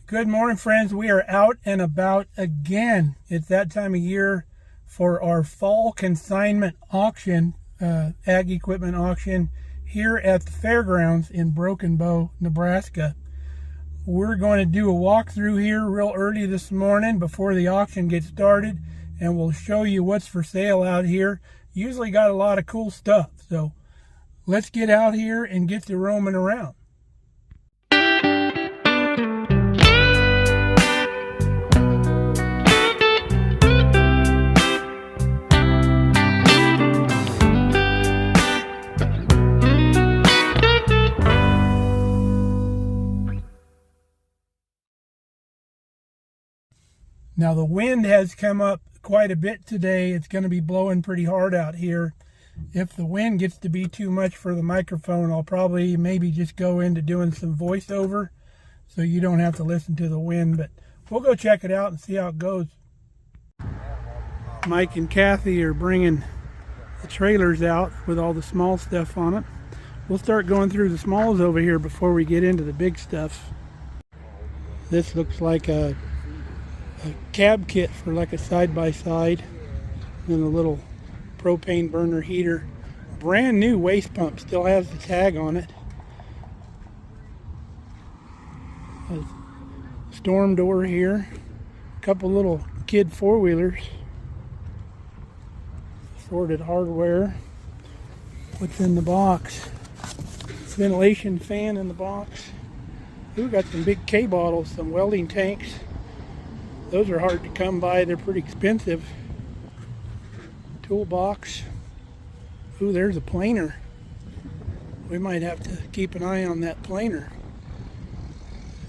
Good morning, friends. We are out and about again. It's that time of year for our fall consignment auction, ag equipment auction here at the fairgrounds in Broken Bow, Nebraska. We're going to do a walkthrough here real early this morning before the auction gets started, and we'll show you what's for sale out here. Usually got a lot of cool stuff, so let's get out here and get to roaming around. Now the wind has come up quite a bit today. It's going to be blowing pretty hard out here. If the wind gets to be too much for the microphone, I'll probably maybe just go into doing some voiceover so you don't have to listen to the wind, but we'll go check it out and see how it goes. Mike and Kathy are bringing the trailers out with all the small stuff on it. We'll start going through the smalls over here before we get into the big stuff. This looks like a cab kit for like a side-by-side, and a little propane burner heater. Brand new waste pump, still has the tag on it. A storm door here, a couple little kid four-wheelers, assorted hardware. What's in the box? Ventilation fan in the box. Ooh, got some big K bottles, some welding tanks. Those are hard to come by, they're pretty expensive. Toolbox. Ooh, there's a planer. We might have to keep an eye on that planer.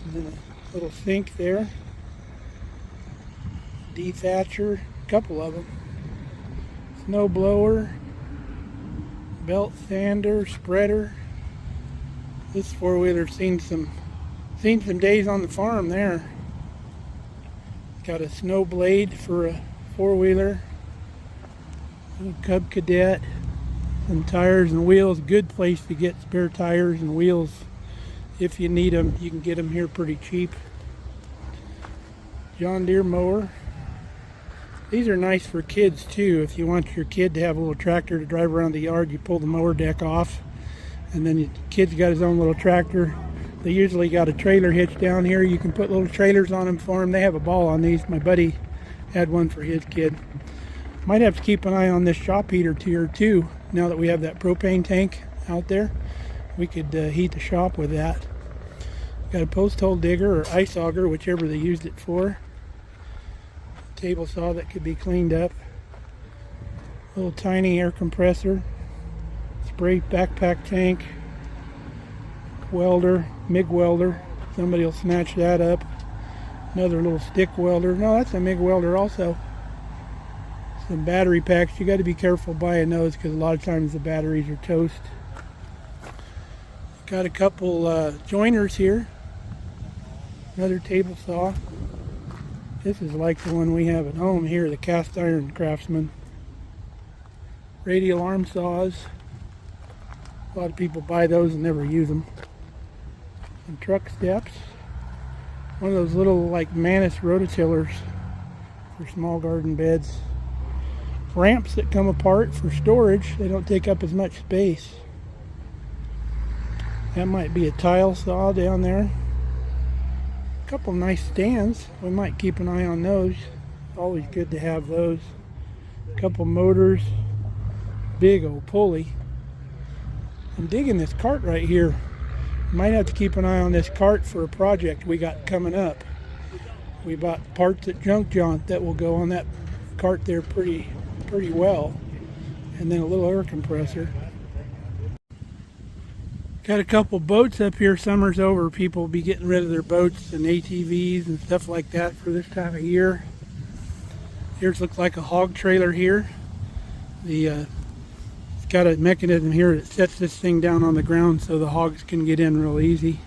And then a little sink there. Dethatcher, a couple of them. Snow blower. Belt sander, spreader. This four-wheeler's seen some days on the farm there. Got a snow blade for a four-wheeler, Cub Cadet, some tires and wheels. Good place to get spare tires and wheels. If you need them, you can get them here pretty cheap. John Deere mower. These are nice for kids too. If you want your kid to have a little tractor to drive around the yard, you pull the mower deck off, and then your kid's got his own little tractor. They usually got a trailer hitch down here. You can put little trailers on them for them. They have a ball on these. My buddy had one for his kid. Might have to keep an eye on this shop heater tier too. Now that we have that propane tank out there, we could heat the shop with that. Got a post hole digger or ice auger, whichever they used it for. Table saw that could be cleaned up. Little tiny air compressor. Spray backpack tank. Welder, MIG welder. Somebody will snatch that up. Another little stick welder. No, that's a MIG welder also. Some battery packs. You got to be careful buying those because a lot of times the batteries are toast. Got a couple joiners here. Another table saw. This is like the one we have at home here, the cast iron Craftsman. Radial arm saws. A lot of people buy those and never use them. Some truck steps. One of those little like Manus rototillers for small garden beds. Ramps that come apart for storage. They don't take up as much space. That might be a tile saw down there. A couple nice stands. We might keep an eye on those. Always good to have those. A couple motors. Big old pulley. I'm digging this cart right here. Might have to keep an eye on this cart for a project we got coming up. We bought parts at Junk Jaunt that will go on that cart there pretty well. And then a little air compressor. Got a couple boats up here. Summer's over. People will be getting rid of their boats and ATVs and stuff like that for this time of year. Here's looks like a hog trailer here. It's got a mechanism here that sets this thing down on the ground so the hogs can get in real easy.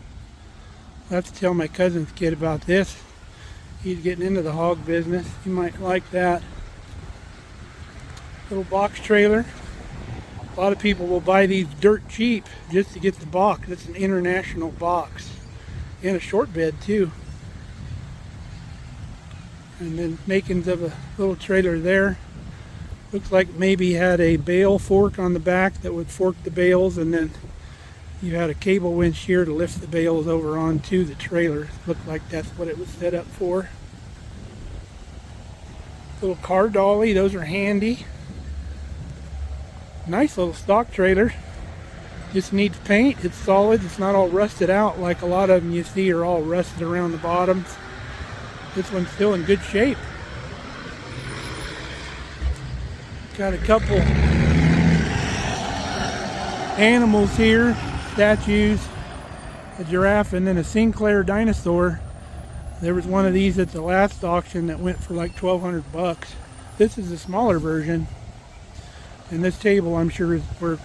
I'll have to tell my cousin's kid about this. He's getting into the hog business. He might like that. Little box trailer. A lot of people will buy these dirt cheap just to get the box. It's an international box. And a short bed too. And then makings of a little trailer there. Looks like maybe had a bale fork on the back that would fork the bales, and then you had a cable winch here to lift the bales over onto the trailer. Looked like that's what it was set up for. Little car dolly, those are handy. Nice little stock trailer. Just needs paint. It's solid. It's not all rusted out like a lot of them you see are all rusted around the bottoms. This one's still in good shape. Got a couple animals here, statues, a giraffe, and then a Sinclair dinosaur. There was one of these at the last auction that went for like 1,200 bucks. This is the smaller version. And this table, I'm sure, is for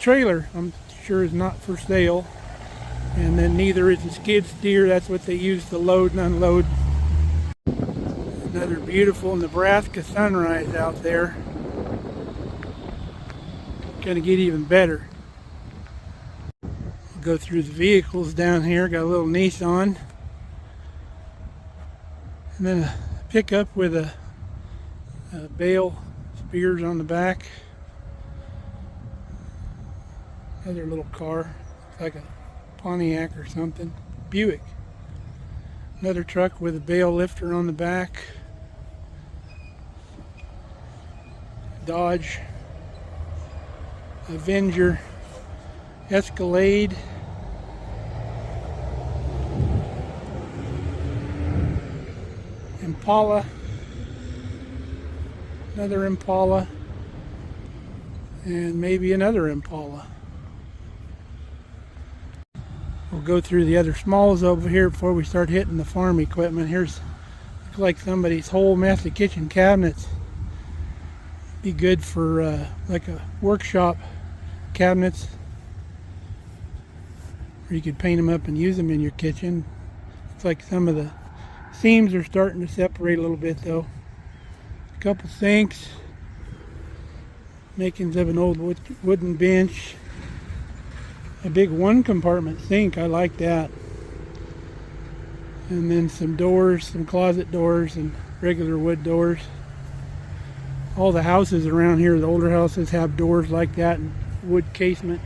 trailer. I'm sure is not for sale. And then neither is the skid steer. That's what they use to load and unload. Another beautiful Nebraska sunrise out there. Gonna get even better. We'll go through the vehicles down here. Got a little Nissan. And then a pickup with a bale spears on the back. Another little car. Looks like a Pontiac or something. Buick. Another truck with a bale lifter on the back. Dodge Avenger Escalade. Impala. Another Impala. And maybe another Impala. We'll go through the other smalls over here before we start hitting the farm equipment. Here's looks like somebody's whole mess of kitchen cabinets. Be good for like a workshop cabinets, or you could paint them up and use them in your kitchen. Looks like some of the seams are starting to separate a little bit though. A couple sinks, makings of an old wooden bench, a big one compartment sink. I like that. And then some doors, some closet doors and regular wood doors. All the houses around here, the older houses, have doors like that and wood casement.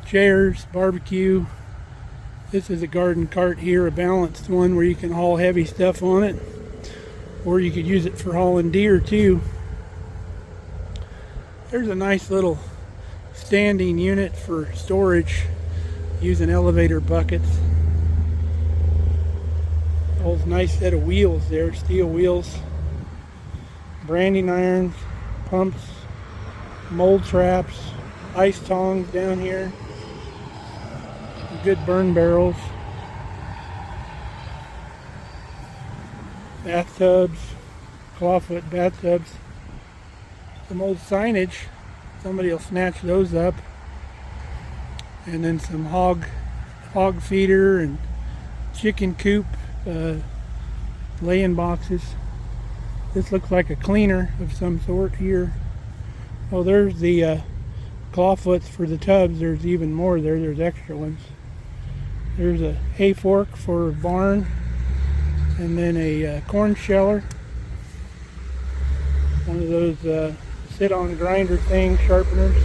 Chairs, barbecue. This is a garden cart here, a balanced one where you can haul heavy stuff on it. Or you could use it for hauling deer too. There's a nice little standing unit for storage using elevator buckets. Whole nice set of wheels there, steel wheels. Branding irons, pumps, mold traps, ice tongs down here, good burn barrels, bathtubs, clawfoot bathtubs, some old signage, somebody will snatch those up, and then some hog feeder and chicken coop laying boxes. This looks like a cleaner of some sort here. Oh, there's the clawfoots for the tubs. There's even more there. There's extra ones. There's a hay fork for a barn, and then a corn sheller. One of those sit-on grinder thing, sharpeners.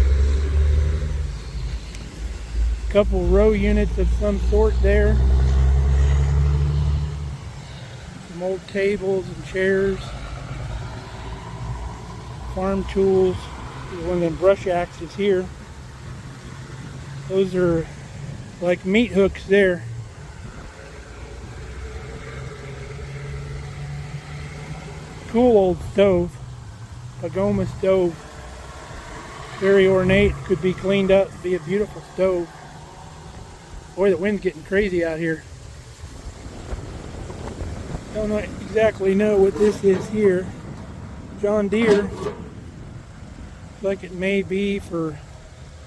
A couple row units of some sort there. Some old tables and chairs. Farm tools. One of them brush axes here. Those are like meat hooks there. Cool old stove. Pagoma stove. Very ornate. Could be cleaned up. Be a beautiful stove. Boy, the wind's getting crazy out here. Don't exactly know what this is here. John Deere. Like it may be for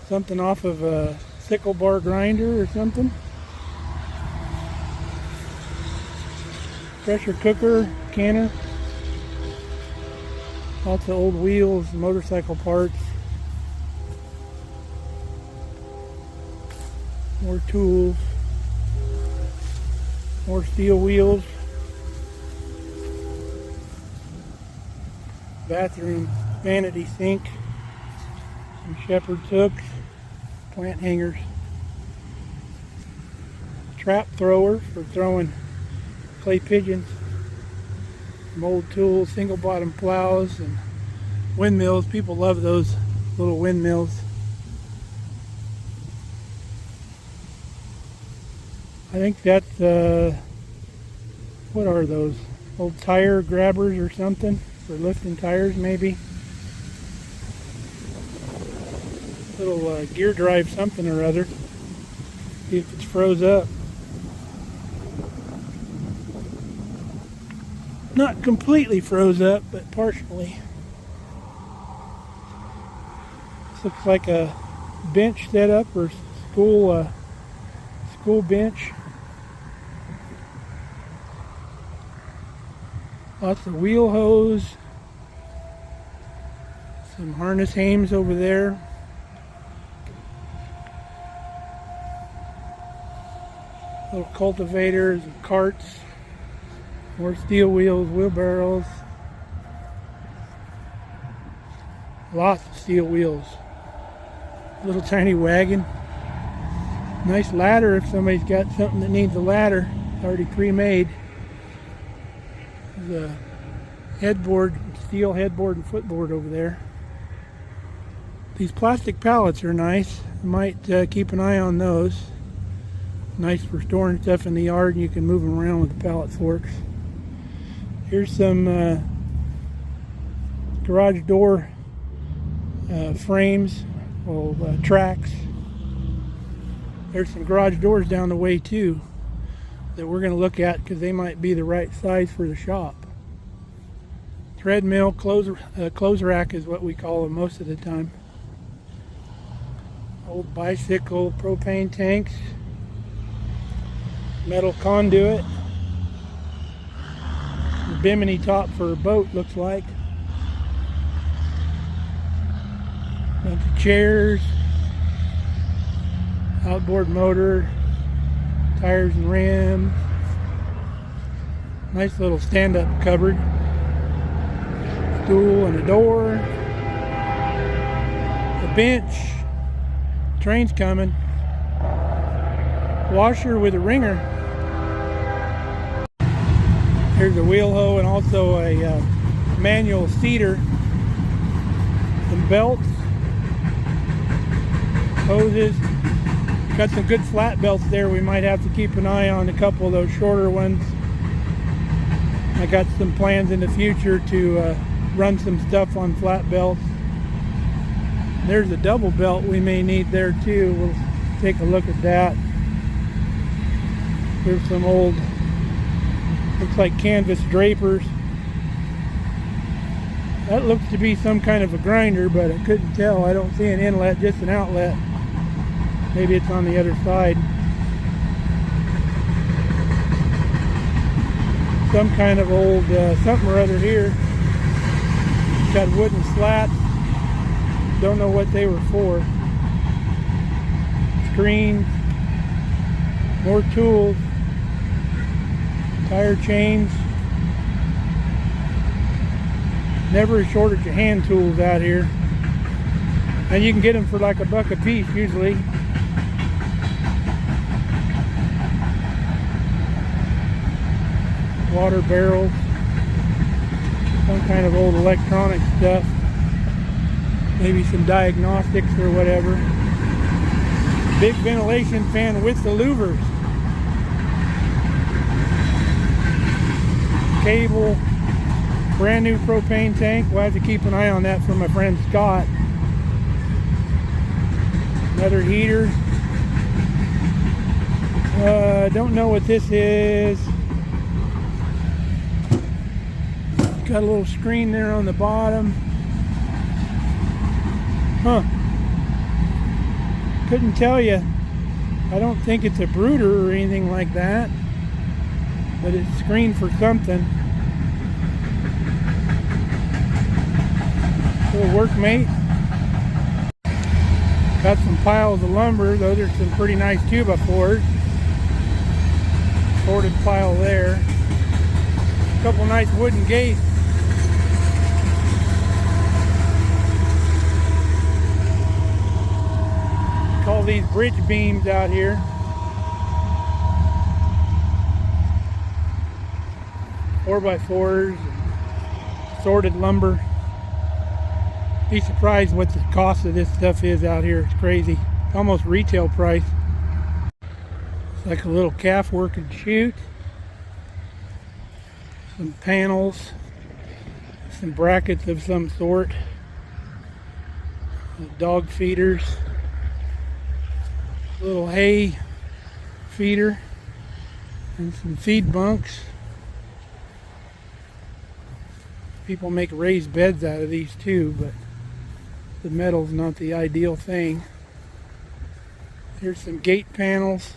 something off of a sickle bar grinder or something. Pressure cooker, canner. Lots of old wheels, motorcycle parts. More tools. More steel wheels. bathroom vanity sink, some shepherd's hooks, plant hangers, trap thrower for throwing clay pigeons, mold tools, single bottom plows, and windmills. People love those little windmills. I think that's, what are those? Old tire grabbers or something for lifting tires, maybe. Little gear drive something or other. See if it's froze up. Not completely froze up, but partially. This looks like a bench setup or school bench. Lots of wheel hose. Some harness hames over there. Little cultivators and carts. More steel wheels, wheelbarrows. Lots of steel wheels. Little tiny wagon. Nice ladder if somebody's got something that needs a ladder. Already pre-made. There's a headboard, steel headboard and footboard over there. These plastic pallets are nice. I might keep an eye on those. Nice for storing stuff in the yard, and you can move them around with the pallet forks. Here's some garage door frames, tracks. There's some garage doors down the way too that we're going to look at because they might be the right size for the shop. Treadmill, clothes rack is what we call them most of the time. Old bicycle, propane tanks, metal conduit, bimini top for a boat looks like. Bunch of chairs, outboard motor, tires and rims. Nice little stand-up cupboard. Stool and a door. A bench. Train's coming. Washer with a wringer. Here's a wheel hoe and also a manual seeder. Some belts. Hoses. Got some good flat belts there. We might have to keep an eye on a couple of those shorter ones. I got some plans in the future to run some stuff on flat belts. There's a double belt we may need there too. We'll take a look at that. There's some old, looks like canvas drapers. That looks to be some kind of a grinder, but I couldn't tell. I don't see an inlet, just an outlet. Maybe it's on the other side. Some kind of old something or other here. Got wooden slats. Don't know what they were for. Screens. More tools. Tire chains. Never a shortage of hand tools out here. And you can get them for like $1 a piece usually. Water barrels, some kind of old electronic stuff, maybe some diagnostics or whatever. Big ventilation fan with the louvers. Cable, brand new propane tank. We'll have to keep an eye on that from my friend Scott. Another heater. Don't know what this is. Got a little screen there on the bottom. Huh. Couldn't tell you. I don't think it's a brooder or anything like that. But it's screened for something. Little workmate. Got some piles of lumber. Those are some pretty nice 2x4s. Sorted pile there. A couple nice wooden gates. all these bridge beams out here. Four by fours, sorted lumber. Be surprised what the cost of this stuff is out here. It's crazy. It's almost retail price. It's like a little calf work and shoot. Some panels, some brackets of some sort, dog feeders, a little hay feeder, and some feed bunks. People make raised beds out of these too, but the metal's not the ideal thing. Here's some gate panels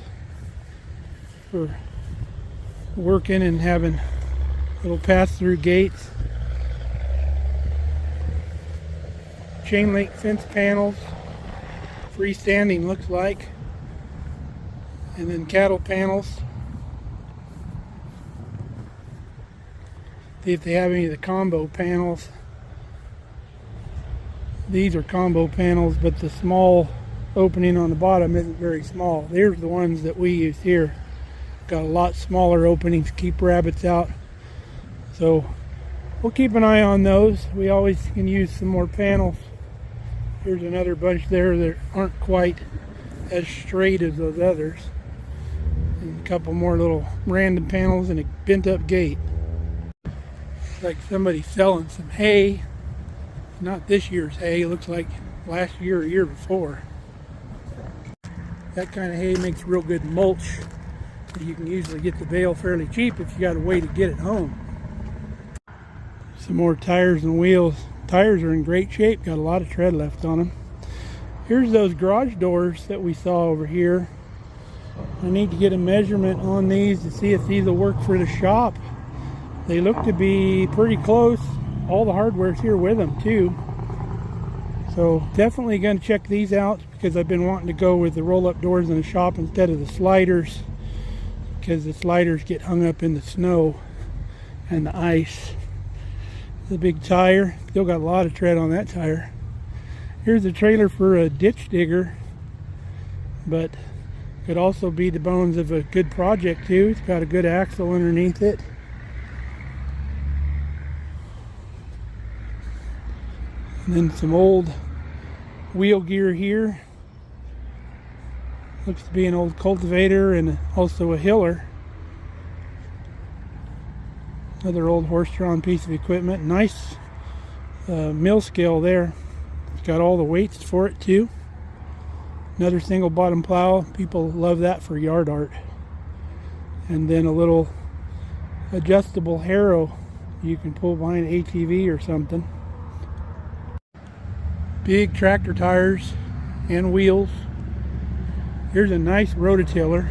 for working and having little pass-through gates. Chain link fence panels, freestanding looks like, and then cattle panels. See if they have any of the combo panels. These are combo panels, but the small opening on the bottom isn't very small. There's the ones that we use here. Got a lot smaller openings to keep rabbits out. So we'll keep an eye on those. We always can use some more panels. Here's another bunch there that aren't quite as straight as those others. And a couple more little random panels and a bent up gate. Like somebody selling some hay. Not this year's hay, it looks like last year or year before. That kind of hay makes real good mulch. You can usually get the bale fairly cheap if you got a way to get it home. Some more tires and wheels. Tires are in great shape, got a lot of tread left on them. Here's those garage doors that we saw over here. I need to get a measurement on these to see if these will work for the shop. They look to be pretty close. All the hardware's here with them too. So definitely going to check these out because I've been wanting to go with the roll-up doors in the shop instead of the sliders, because the sliders get hung up in the snow and the ice. The big tire, still got a lot of tread on that tire. Here's a trailer for a ditch digger, but could also be the bones of a good project too. It's got a good axle underneath it. And then some old wheel gear here. Looks to be an old cultivator and also a hiller. Another old horse-drawn piece of equipment. Nice mill scale there. It's got all the weights for it too. Another single bottom plow. People love that for yard art. And then a little adjustable harrow you can pull behind an ATV or something. Big tractor tires and wheels. Here's a nice rototiller.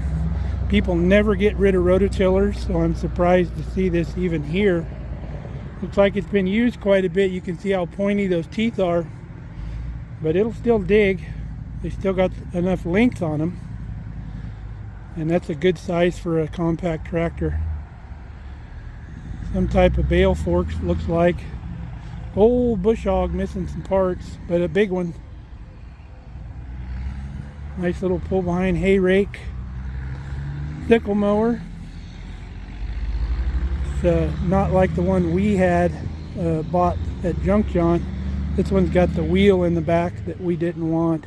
People never get rid of rototillers, so I'm surprised to see this even here. Looks like it's been used quite a bit. You can see how pointy those teeth are, but it'll still dig. They still got enough length on them, and that's a good size for a compact tractor. Some type of bale forks, looks like. Old bush hog missing some parts, but a big one. Nice little pull behind hay rake. Sickle mower. It's not like the one we had bought at Junk John. This one's got the wheel in the back that we didn't want,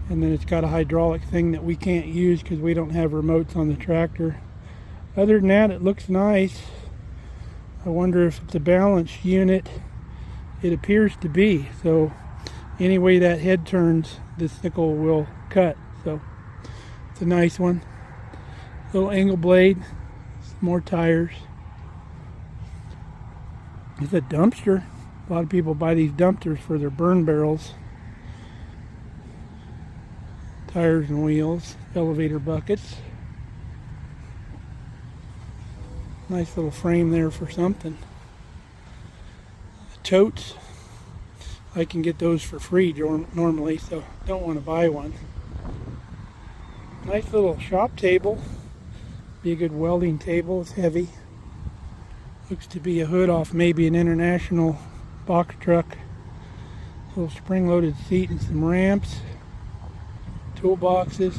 and then it's got a hydraulic thing that we can't use because we don't have remotes on the tractor. Other than that, it looks nice. I wonder if it's a balance unit. It appears to be. So any way that head turns, the sickle will cut. So it's a nice one. Little angle blade, some more tires. It's a dumpster. A lot of people buy these dumpsters for their burn barrels. Tires and wheels, elevator buckets. Nice little frame there for something. Totes. I can get those for free normally, so don't want to buy one. Nice little shop table. Be a good welding table. It's heavy. Looks to be a hood off maybe an international box truck. Little spring-loaded seat and some ramps. toolboxes,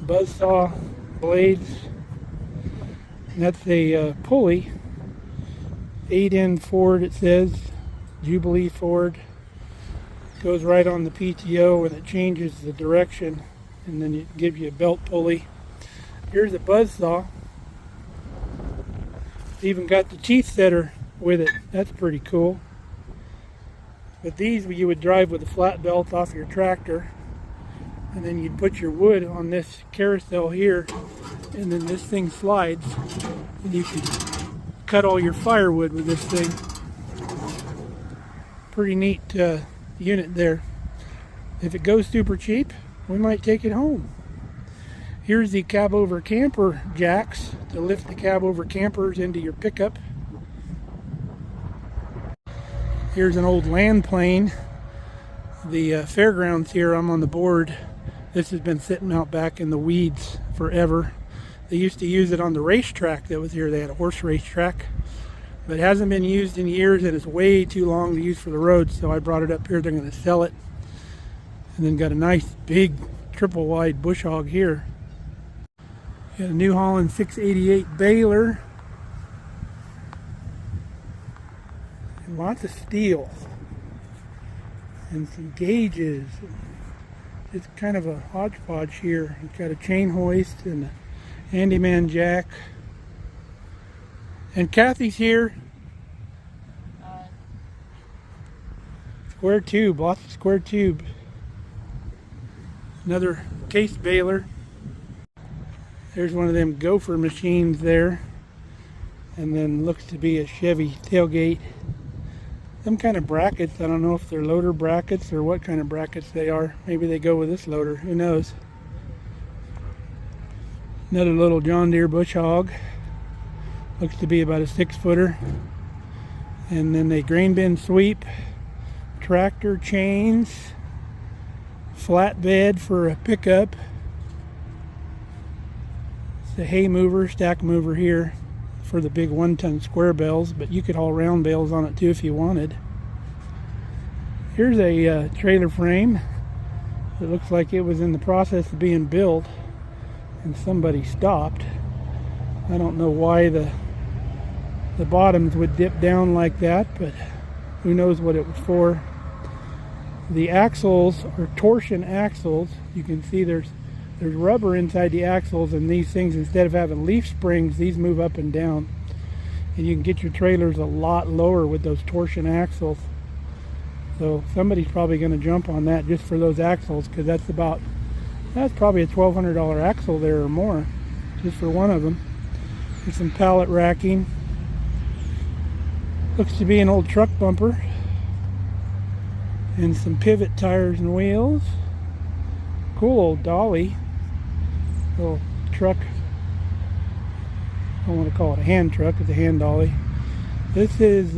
buzzsaw blades. And that's a pulley, 8N Ford, it says, Jubilee Ford. Goes right on the PTO and it changes the direction, and then it gives you a belt pulley. Here's a buzzsaw. Even got the teeth setter with it. That's pretty cool. But these you would drive with a flat belt off your tractor, and then you'd put your wood on this carousel here, and then this thing slides, and you could cut all your firewood with this thing. Pretty neat unit there. If it goes super cheap, we might take it home. Here's the cab over camper jacks to lift the cab over campers into your pickup. Here's an old land plane. The fairgrounds here, I'm on the board. This has been sitting out back in the weeds forever. They used to use it on the racetrack that was here. They had a horse racetrack, but it hasn't been used in years, and it's way too long to use for the road, so I brought it up here. They're going to sell it. And then got a nice big triple wide bush hog here. Got a New Holland 688 baler. And lots of steel. And some gauges. It's kind of a hodgepodge here. It's got a chain hoist and a handyman jack. And Kathy's here. Square tube, lots of square tube. Another case baler. There's one of them gopher machines there. And then looks to be a Chevy tailgate. Some kind of brackets. I don't know if they're loader brackets or what kind of brackets they are. Maybe they go with this loader. Who knows? Another little John Deere bush hog. Looks to be about a 6-footer. And then a grain bin sweep. Tractor chains. Flatbed for a pickup. It's a hay mover, stack mover here for the big 1-ton square bales, but you could haul round bales on it too if you wanted. Here's a trailer frame. It looks like it was in the process of being built and somebody stopped. I don't know why the bottoms would dip down like that, but who knows what it was for. The axles are torsion axles. You can see there's rubber inside the axles, and these things, instead of having leaf springs, these move up and down. And you can get your trailers a lot lower with those torsion axles. So somebody's probably going to jump on that just for those axles, because that's probably a $1,200 axle there or more, just for one of them. There's some pallet racking. Looks to be an old truck bumper. And some pivot tires and wheels. Cool old dolly. Little truck. I don't want to call it a hand truck, it's a hand dolly. This is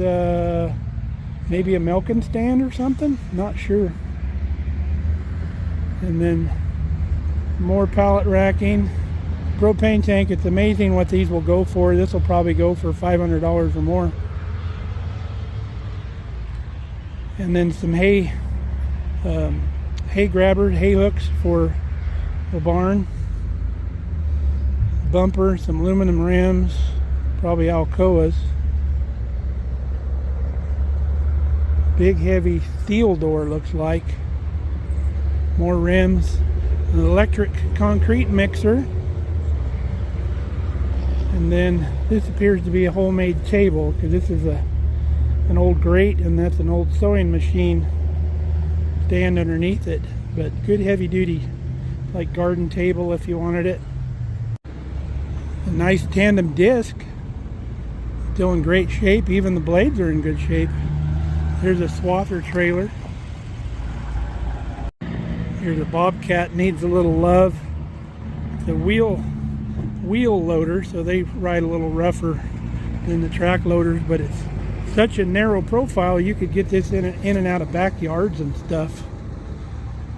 maybe a milking stand or something, not sure. And then more pallet racking. Propane tank, it's amazing what these will go for. This will probably go for $500 or more. And then some hay grabbers, hay hooks for the barn. Bumper, some aluminum rims, probably Alcoas. Big heavy steel door, looks like. More rims. An electric concrete mixer. And then this appears to be a homemade table, because this is an old grate, and that's an old sewing machine stand underneath it. But good heavy duty, like garden table if you wanted it. A nice tandem disc, still in great shape. Even the blades are in good shape. Here's a swather trailer. Here's a Bobcat, needs a little love. It's a wheel loader, so they ride a little rougher than the track loaders, but it's such a narrow profile, you could get this in and out of backyards and stuff.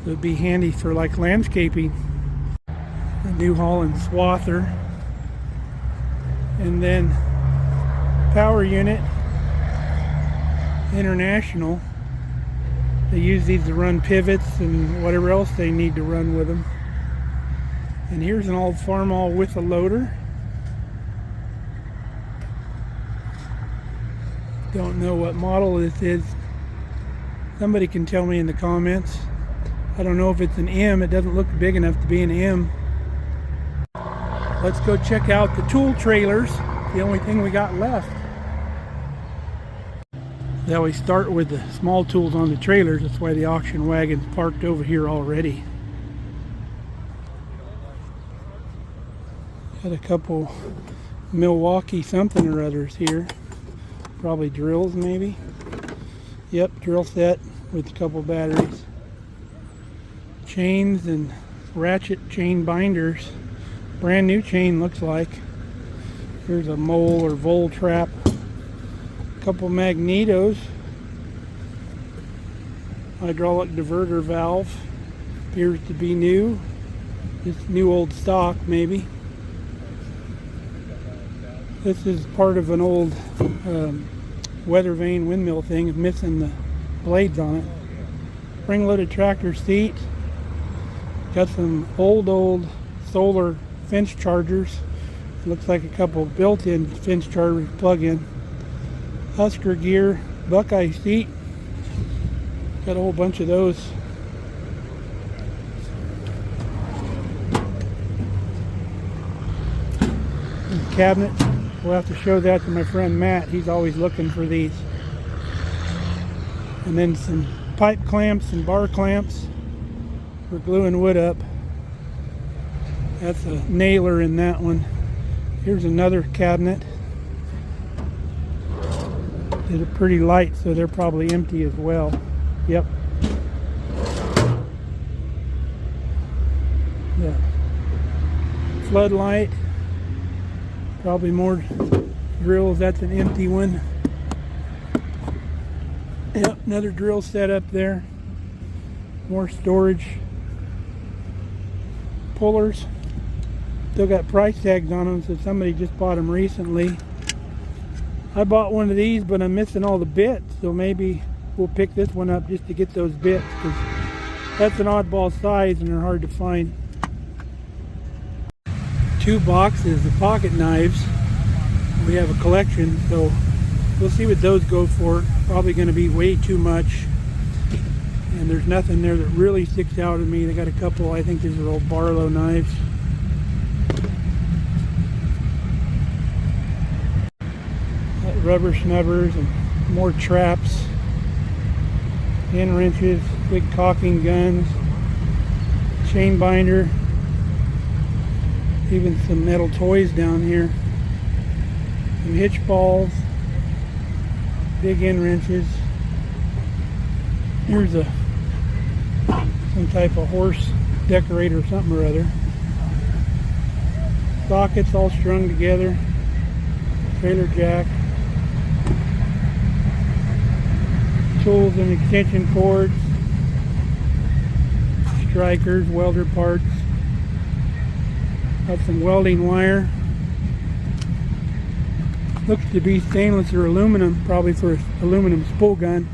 It would be handy for like landscaping. The New Holland swather. And then power unit, International. They use these to run pivots and whatever else they need to run with them. And here's an old farmall with a loader. Don't know what model this is. Somebody can tell me in the comments. I don't know if it's an M. It doesn't look big enough to be an M. Let's go check out the tool trailers. The only thing we got left. They always start with the small tools on the trailers. That's why the auction wagon's parked over here already. Got a couple Milwaukee something or others here. Probably drills maybe. Yep, drill set with a couple batteries. Chains and ratchet chain binders. Brand new chain looks like. Here's a mole or vole trap. A couple magnetos. Hydraulic diverter valve. Appears to be new. It's new old stock maybe. This is part of an old weather vane windmill thing. It's missing the blades on it. Spring-loaded tractor seat. Got some old solar fence chargers. Looks like a couple built-in fence chargers plug-in. Husker gear, Buckeye seat. Got a whole bunch of those. Cabinet. We'll have to show that to my friend Matt. He's always looking for these. And then some pipe clamps and bar clamps for gluing wood up. That's a nailer in that one. Here's another cabinet. They're pretty light, so they're probably empty as well. Yep. Yeah. Floodlight. Probably more drills. That's an empty one. Yep, another drill set up there. More storage. Pullers. Still got price tags on them, so somebody just bought them recently. I bought one of these, but I'm missing all the bits, so maybe we'll pick this one up just to get those bits, because that's an oddball size and they're hard to find. 2 boxes of pocket knives. We have a collection, so we'll see what those go for. Probably going to be way too much, and there's nothing there that really sticks out at me. They got a couple, I think these are old Barlow knives. Got rubber snubbers and more traps, hand wrenches, big caulking guns, chain binder. Even some metal toys down here. Some hitch balls. Big end wrenches. Here's some type of horse decorator, something or other. Sockets all strung together. Trailer jack. Tools and extension cords. Strikers, welder parts. Got some welding wire. Looks to be stainless or aluminum, probably for an aluminum spool gun.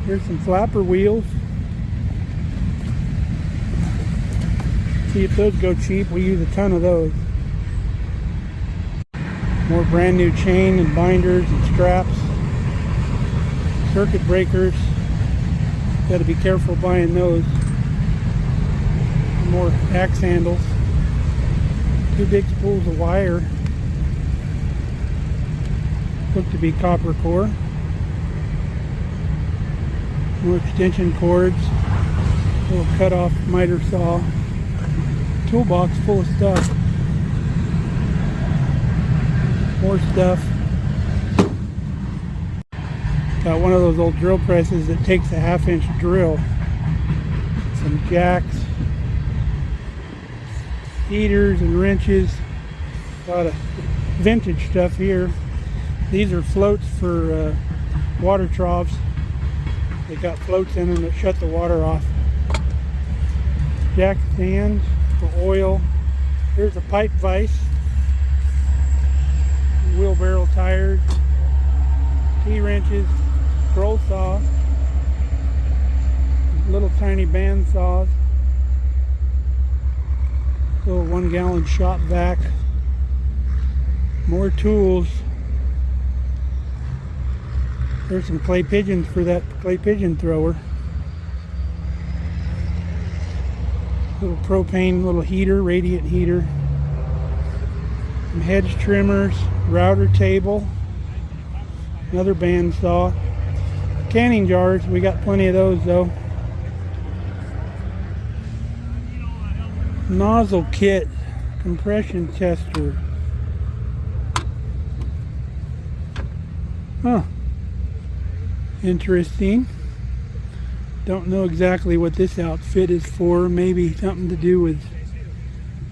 Here's some flapper wheels. See if those go cheap. We use a ton of those. More brand new chain and binders and straps. Circuit breakers. Got to be careful buying those. More axe handles. 2 big spools of wire. Look to be copper core. More extension cords. Little cut off miter saw. Toolbox full of stuff. More stuff. Got one of those old drill presses that takes a 1/2-inch drill. Some jacks. Heaters and wrenches. A lot of vintage stuff here. These are floats for water troughs. They got floats in them that shut the water off. Jack stands for oil. Here's a pipe vise. Wheelbarrow tires. T-wrenches. Scroll saw. Little tiny band saws. Little 1 gallon shop vac. More tools. There's some clay pigeons for that clay pigeon thrower. Little propane, little heater, radiant heater. Some hedge trimmers, router table. Another band saw. Canning jars, we got plenty of those though. Nozzle kit, compression tester. Huh. Interesting. Don't know exactly what this outfit is for. Maybe something to do with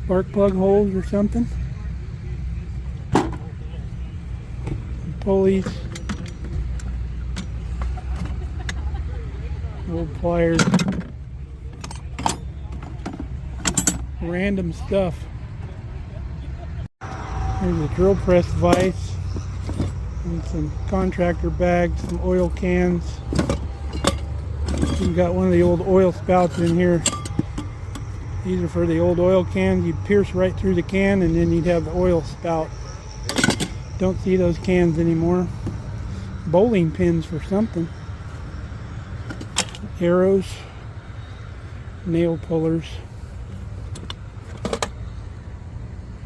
spark plug holes or something. Pulleys. Old pliers. Random stuff. There's a drill press vise and some contractor bags, some oil cans. We've got one of the old oil spouts in here. These are for the old oil cans. You'd pierce right through the can and then you'd have the oil spout. Don't see those cans anymore. Bowling pins for something. Arrows. Nail pullers.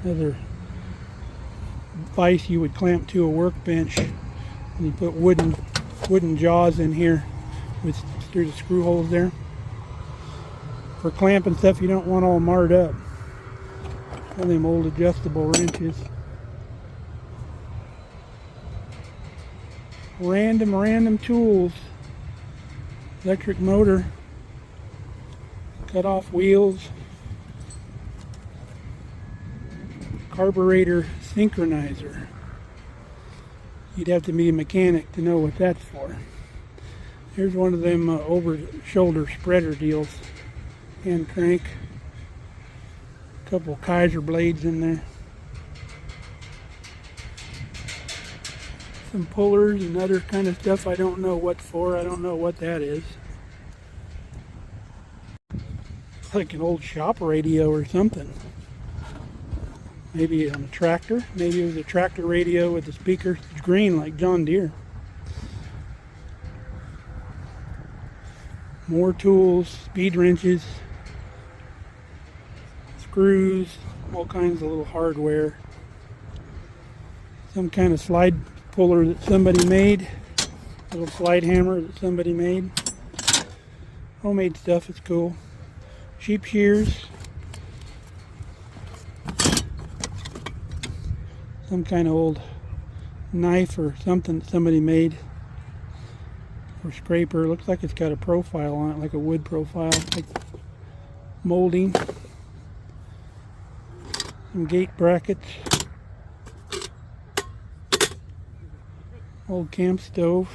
Another vise you would clamp to a workbench, and you put wooden jaws in here with through the screw holes there. For clamping stuff you don't want all marred up. One of them old adjustable wrenches. Random tools. Electric motor. Cut off wheels. Carburetor synchronizer. You'd have to be a mechanic to know what that's for. Here's one of them over-shoulder spreader deals. Hand crank. A couple Kaiser blades in there. Some pullers and other kind of stuff I don't know what for. I don't know what that is. It's like an old shop radio or something. Maybe on a tractor. Maybe it was a tractor radio with the speaker. It's green like John Deere. More tools, speed wrenches, screws, all kinds of little hardware. Some kind of slide puller that somebody made. Little slide hammer that somebody made. Homemade stuff, it's cool. Sheep shears. Some kind of old knife or something that somebody made. Or scraper. Looks like it's got a profile on it, like a wood profile, like molding. Some gate brackets. Old camp stove.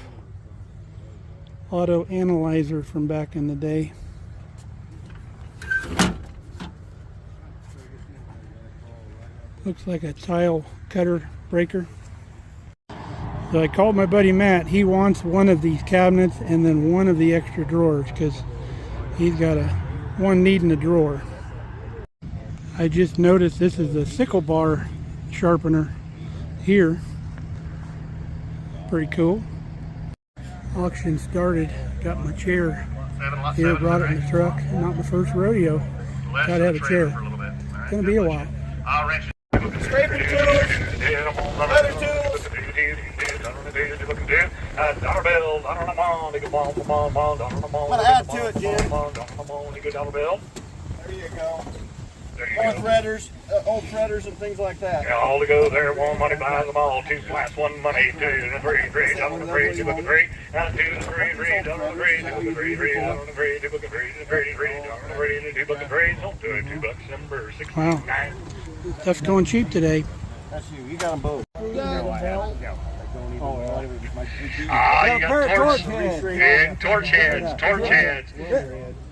Auto analyzer from back in the day. Looks like a tile cutter breaker. So I called my buddy Matt. He wants one of these cabinets and then one of the extra drawers because he's got one needing a drawer. I just noticed this is a sickle bar sharpener here. Pretty cool. Auction started. Got my chair here, brought it in the truck. Not my first rodeo. Gotta have a chair. It's gonna be a while. Scraping tools, leather tools. I'm gonna add to it, Jim. There you go. More threaders, old threaders and things like that. Yeah, all to go there. One money buys them all. 2 plus 1 money. 2 and 3, 3 down on the 3, 2 book 3, 2 and 3, 3 down on the 3, 2 book 3, 3 down on the 3, 2 book 3, 3 down on the 3, 2 book 3. Don't do it. $2 number 69. Wow. Stuff's going cheap today. That's you. You got them both. You got torch heads. Torch heads.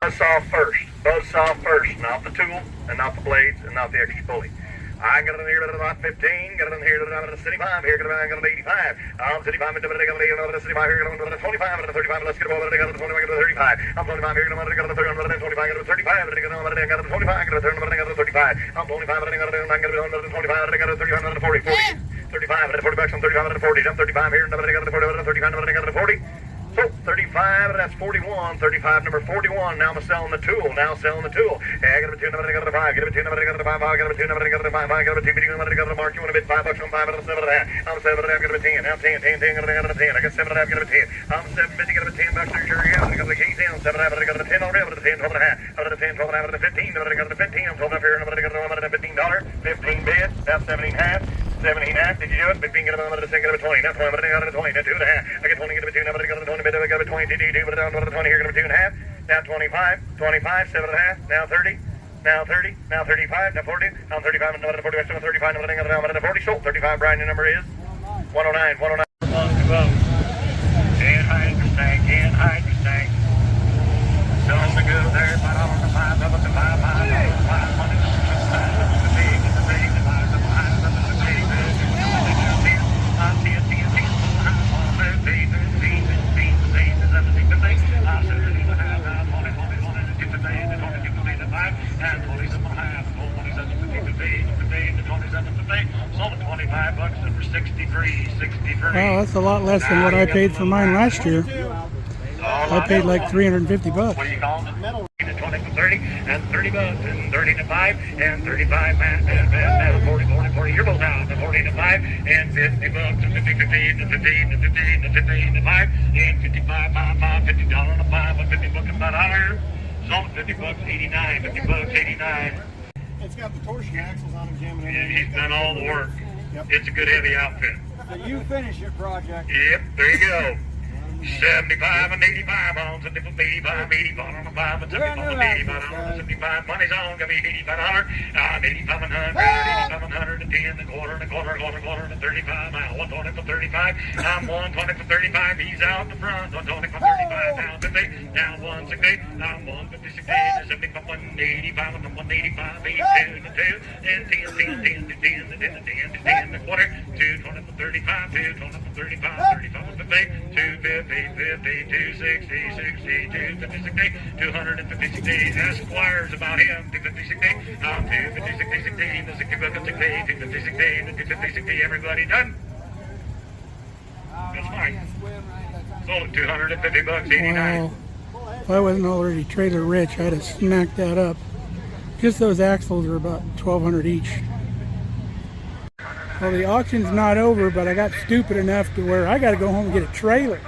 Buzzsaw first. Buzzsaw first. Not the tool, and not the blades, and not the extra pulley. I got it in here at about 15, got it in here at 65, here got it at 85. I'm 65, and got it at 65, here got it at 25, and 35, let's get over it, got it at 25, got it at 35. I'm 25, here got it at 30, I'm at 25, got it at 35, and got it at 25, got it at 35. I'm 25, and got it at 25, and got it at 35, and 40, 35, and 40 bucks, I'm 35, and 40, I'm 35 here, and got it at 40, and 35, and got it at 40. So 35, that's 41, 35, number 41. Now I'm selling the tool, now selling the tool. Hey, I got a 2, number, I got a 5, get a 2, number, I got a 5, I got a 2, number, I got a 5, I got a 2, meeting, number, I got a mark, you want a bid, $5, I'm 5, I'm 7 and a half. I'm 7 and a half, got a 10, now 10, 10, 10, got a 10, I got 7 and a half, got a 10. I'm 750, got a 10 bucks, sure, yeah, I got the keys in, 7 and a half, I got a 10 already, I got a 10, 12 and a half, I got a 10, 12 and a half, I got a 15, number, I got a 15, I'm 12 and a half here, number, I got a $15, 15 bid, that's 17 half. 17 half, did you do it? 15, get a 10, get a 20, not 20, but I got a 20, not 2 and a half. I get 20, get a 2, now I got a 20, I got a 20, but down to 20, here, get a 2 and a half. Now 25, 25, 7 and a half, now 30, now 30, now 35, now 40, I'm 35, and another 40, I'm 35, and another 40, so 35, Brian, your number is 109, 109. And hide your stank, and hide your stank. Don't be good there, but I want to find up at the 5, 5, 5, 5, Wow, that's a lot less than what I paid for mine last year. I paid like 350 bucks. What do you call it? 20 for 30, and 30 bucks, and 30 to 5, and 35, and 40, 40, 40, you're both out, and 40 to 5, and 50 bucks, and 50, 15, and 15, and 15, and 15 to 5, and 55, 5, 5, $50 and a 5, and 50 bucks, about $100. So 50 bucks, 89, 50 bucks, 89. It's got the torsion axles on it, Jim. And he's done all the work. Yep. It's a good heavy outfit. So you finish your project. Yep, there you go. 75 and 85 on 75, 85 on a 5 and 75 on 85 on 75. Money's on, gonna be $85. I'm 8,700, 8,710, a quarter, and a quarter, a quarter, quarter, and 35. Now 120 for 35. I'm 120 for 35. He's out the front. 120 for 35. Down 50. Down 160. I'm 150, 60, 75, 185, and 185, 82, and 2, and 10, 10, 10, 10, 10, 10, 10, 10, a quarter. 220 for 35. 220 for 35. 35 for 50. 250. 50, 260, 60, 250, 60, 250, 60. Esquire's about him. 250, 60. 250, 60, 60. The 60 bucks, 60, 250, 60, the 250, 60. Everybody done? That's fine. Sold 250 bucks, 89. Wow. If I wasn't already trailer rich, I'd have snacked that up. Just those axles are about $1,200 each. Well, the auction's not over, but I got stupid enough to where I got to go home and get a trailer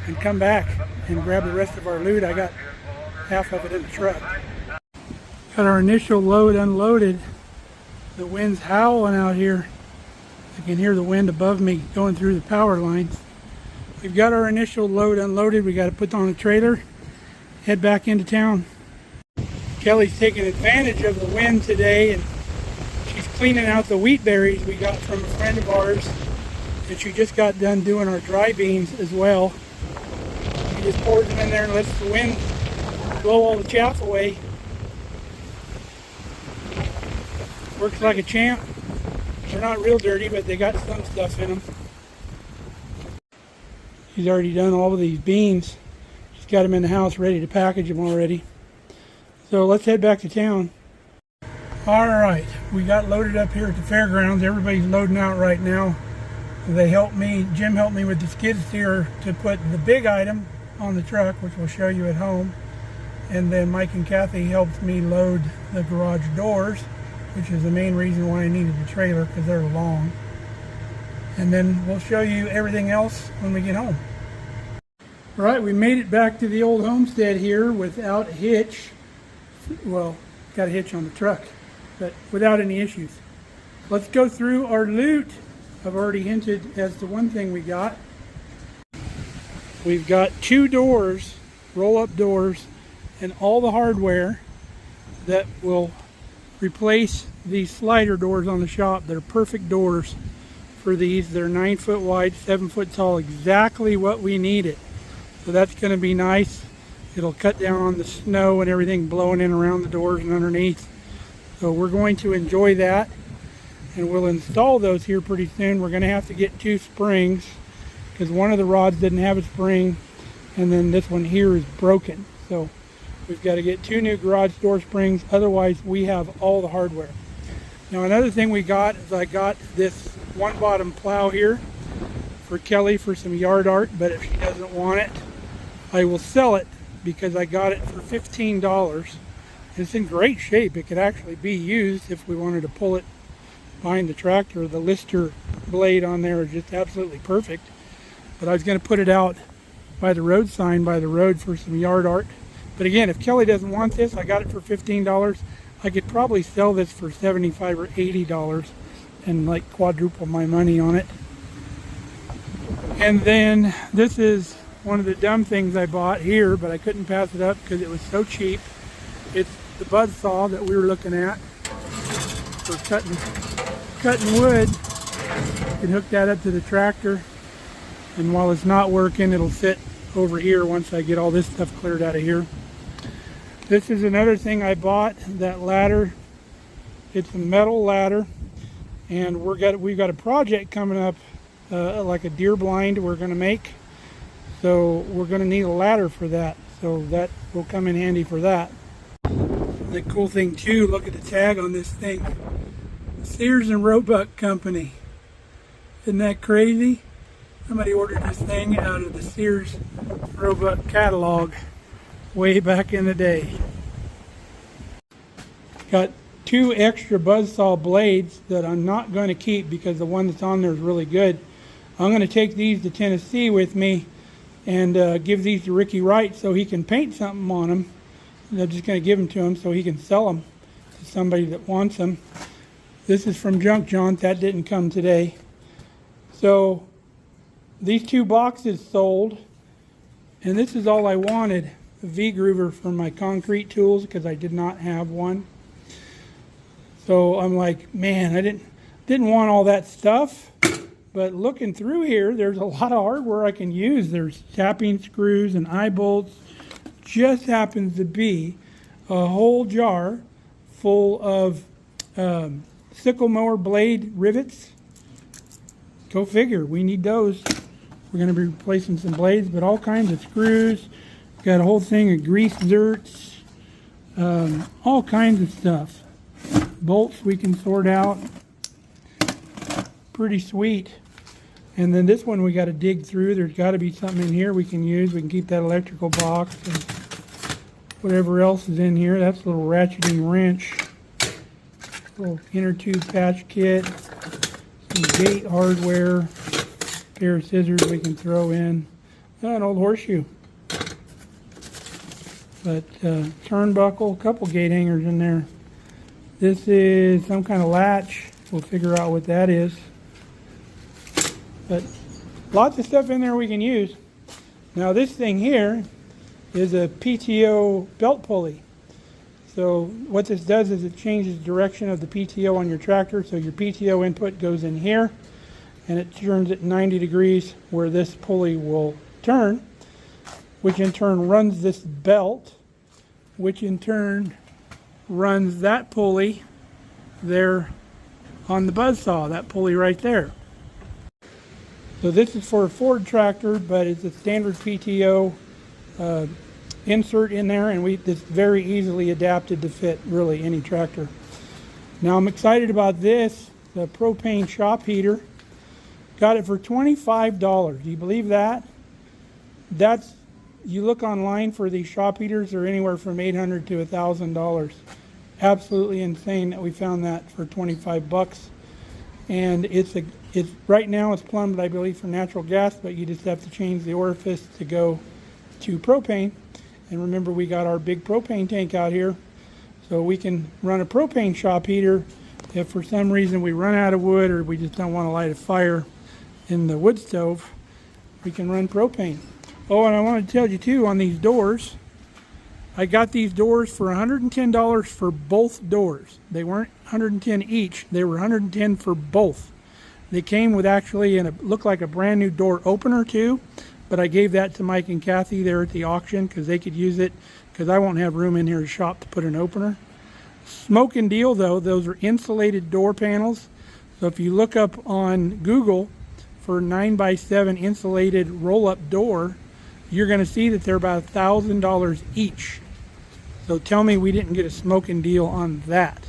and come back and grab the rest of our loot. I got half of it in the truck. Got our initial load unloaded. The wind's howling out here. I can hear the wind above me going through the power lines. We've got our initial load unloaded. We got to put on a trailer, head back into town. Kelly's taking advantage of the wind today, and she's cleaning out the wheat berries we got from a friend of ours, and she just got done doing our dry beans as well. She just pours them in there and lets the wind blow all the chaff away. Works like a champ. They're not real dirty, but they got some stuff in them. She's already done all of these beans. She's got them in the house ready to package them already. So let's head back to town. Alright, we got loaded up here at the fairgrounds. Everybody's loading out right now. They helped me, Jim helped me with the skid steer to put the big item on the truck, which we'll show you at home. And then Mike and Kathy helped me load the garage doors, which is the main reason why I needed the trailer, because they're long. And then we'll show you everything else when we get home. Right, we made it back to the old homestead here without a hitch. Well, got a hitch on the truck, but without any issues. Let's go through our loot. I've already hinted as to one thing we got. We've got 2 doors, roll-up doors, and all the hardware that will replace these slider doors on the shop. They're perfect doors for these. They're 9 foot wide, 7 foot tall, exactly what we needed. So that's going to be nice. It'll cut down on the snow and everything blowing in around the doors and underneath. So we're going to enjoy that, and we'll install those here pretty soon. We're going to have to get 2 springs because one of the rods didn't have a spring, and then this one here is broken. So we've got to get 2 new garage door springs, otherwise we have all the hardware. Now another thing we got is I got this one bottom plow here for Kelly for some yard art, but if she doesn't want it, I will sell it because I got it for $15. It's in great shape. It could actually be used if we wanted to pull it behind the tractor. The lister blade on there is just absolutely perfect. But I was going to put it out by the road sign by the road for some yard art. But again, if Kelly doesn't want this, I got it for $15. I could probably sell this for $75 or $80 and like quadruple my money on it. And then this is one of the dumb things I bought here, but I couldn't pass it up because it was so cheap. It's the buzz saw that we were looking at for cutting wood. You can hook that up to the tractor, and while it's not working, it'll sit over here once I get all this stuff cleared out of here. This is another thing I bought, that ladder. It's a metal ladder, and we've got a project coming up, like a deer blind we're going to make. So we're going to need a ladder for that. So that will come in handy for that. The cool thing too, look at the tag on this thing. Sears and Roebuck Company. Isn't that crazy? Somebody ordered this thing out of the Sears Roebuck catalog way back in the day. Got 2 extra buzzsaw blades that I'm not going to keep because the one that's on there is really good. I'm going to take these to Tennessee with me and give these to Ricky Wright so he can paint something on them. And I'm just going to give them to him so he can sell them to somebody that wants them. This is from Junk John. That didn't come today. So these 2 boxes sold, and this is all I wanted, a V-groover for my concrete tools because I did not have one. So I'm like, man, I didn't want all that stuff. But looking through here, there's a lot of hardware I can use. There's tapping screws and eye bolts. Just happens to be a whole jar full of sickle mower blade rivets. Go figure, we need those. We're going to be replacing some blades, but all kinds of screws. Got a whole thing of grease zerts, all kinds of stuff. Bolts we can sort out. Pretty sweet. And then this one we got to dig through. There's got to be something in here we can use. We can keep that electrical box and whatever else is in here. That's a little ratcheting wrench, little inner tube patch kit, some gate hardware, pair of scissors we can throw in, an old horseshoe. But turnbuckle, a couple gate hangers in there. This is some kind of latch. We'll figure out what that is. But lots of stuff in there we can use. Now this thing here is a PTO belt pulley. So what this does is it changes the direction of the PTO on your tractor. So your PTO input goes in here and it turns at 90 degrees where this pulley will turn, which in turn runs this belt, which in turn runs that pulley there on the buzzsaw, that pulley right there. So this is for a Ford tractor, but it's a standard PTO insert in there, and it's very easily adapted to fit really any tractor. Now I'm excited about this, the propane shop heater. Got it for $25. Do you believe that? You look online for these shop heaters, they're anywhere from $800 to $1,000. Absolutely insane that we found that for 25 bucks. And it's right now it's plumbed, I believe, for natural gas, but you just have to change the orifice to go to propane. And remember, we got our big propane tank out here, so we can run a propane shop heater if for some reason we run out of wood or we just don't want to light a fire in the wood stove. We can run propane. Oh, and I want to tell you too, on these doors, I got these doors for $110 for both doors. They weren't $110 each, they were $110 for both. They came with actually looked like a brand new door opener too, but I gave that to Mike and Kathy there at the auction because they could use it, because I won't have room in here to shop to put an opener. Smoke and deal though, those are insulated door panels. So if you look up on Google for 9x7 insulated roll-up door, you're going to see that they're about $1,000 each. So tell me we didn't get a smoke and deal on that.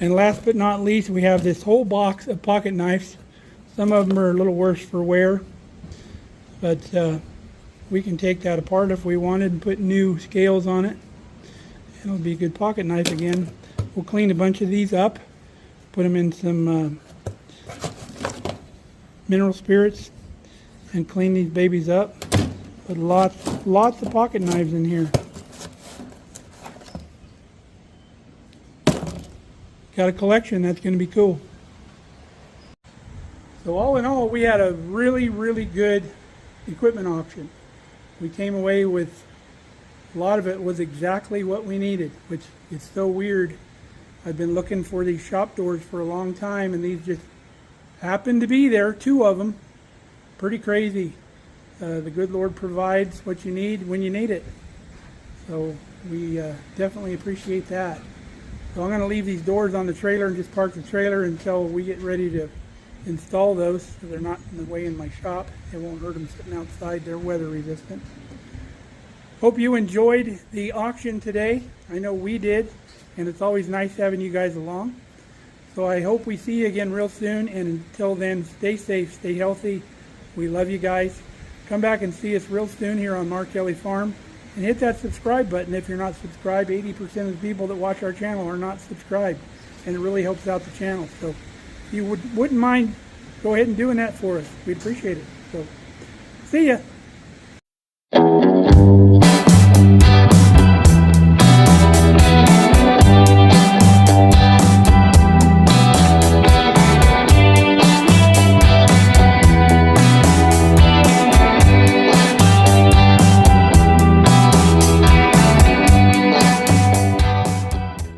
And last but not least, we have this whole box of pocket knives. Some of them are a little worse for wear, but we can take that apart if we wanted and put new scales on it. It'll be a good pocket knife again. We'll clean a bunch of these up, put them in some mineral spirits, and clean these babies up. But lots of pocket knives in here. Got a collection. That's going to be cool. So all in all, we had a really good equipment auction. We came away with a lot of it was exactly what we needed, which is so weird. I've been looking for these shop doors for a long time, and these just happened to be there, 2 of them. Pretty crazy. The good Lord provides what you need when you need it. So we definitely appreciate that. So I'm going to leave these doors on the trailer and just park the trailer until we get ready to install those, so they're not in the way in my shop. It won't hurt them sitting outside. They're weather resistant. Hope you enjoyed the auction today. I know we did, and it's always nice having you guys along. So I hope we see you again real soon, and until then, stay safe, stay healthy. We love you guys. Come back and see us real soon here on Markelly Farm. And hit that subscribe button if you're not subscribed. 80% of the people that watch our channel are not subscribed, and it really helps out the channel. So if you wouldn't mind, go ahead and doing that for us. We'd appreciate it. So see ya.